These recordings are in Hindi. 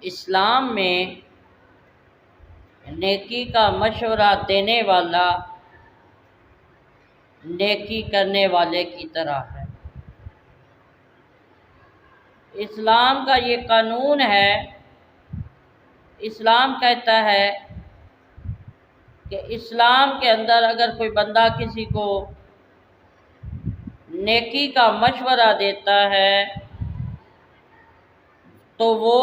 इस्लाम में नेकी का मशवरा देने वाला नेकी करने वाले की तरह है। इस्लाम का ये कानून है। इस्लाम कहता है कि इस्लाम के अंदर अगर कोई बंदा किसी को नेकी का मशवरा देता है तो वो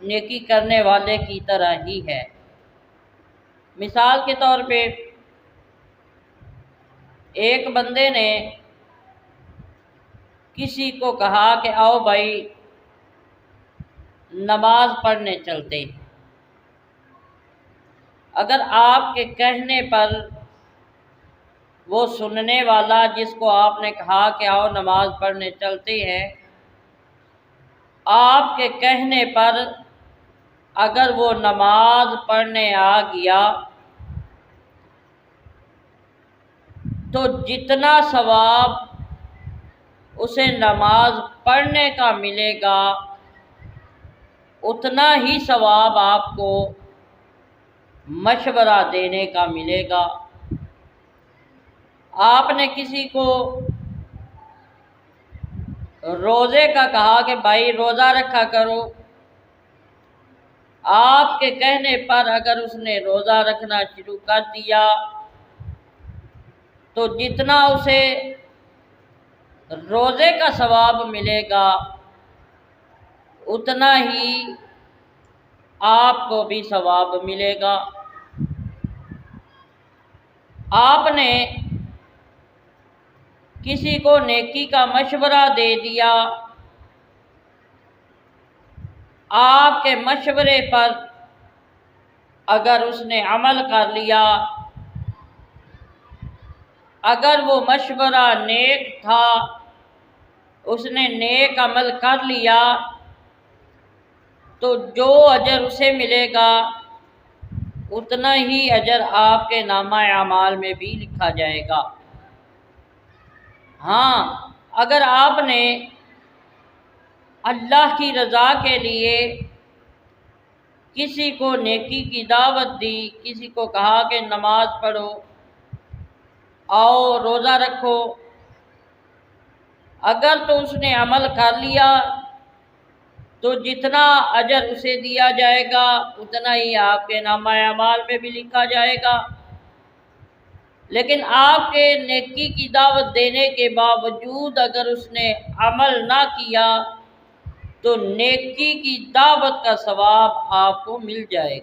नेकी करने वाले की तरह ही है। मिसाल के तौर पे एक बंदे ने किसी को कहा कि आओ भाई नमाज पढ़ने चलते हैं। अगर आपके कहने पर वो सुनने वाला जिसको आपने कहा कि आओ नमाज पढ़ने चलते हैं, आपके कहने पर अगर वो नमाज पढ़ने आ गया तो जितना सवाब उसे नमाज पढ़ने का मिलेगा उतना ही सवाब आपको मशवरा देने का मिलेगा। आपने किसी को रोज़े का कहा कि भाई रोज़ा रखा करो, आपके कहने पर अगर उसने रोज़ा रखना शुरू कर दिया तो जितना उसे रोज़े का सवाब मिलेगा उतना ही आपको भी सवाब मिलेगा। आपने किसी को नेकी का मशवरा दे दिया, आपके मशवरे पर अगर उसने अमल कर लिया, अगर वो मशवरा नेक था, उसने नेक अमल कर लिया तो जो अजर उसे मिलेगा उतना ही अजर आपके नामा अमाल में भी लिखा जाएगा। हाँ, अगर आपने अल्लाह की रज़ा के लिए किसी को नेकी की दावत दी, किसी को कहा कि नमाज पढ़ो, आओ रोज़ा रखो, अगर तो उसने अमल कर लिया तो जितना अजर उसे दिया जाएगा उतना ही आपके नामा अमाल में भी लिखा जाएगा। लेकिन आपके नेकी की दावत देने के बावजूद अगर उसने अमल ना किया तो नेकी की दावत का सवाब आपको मिल जाएगा।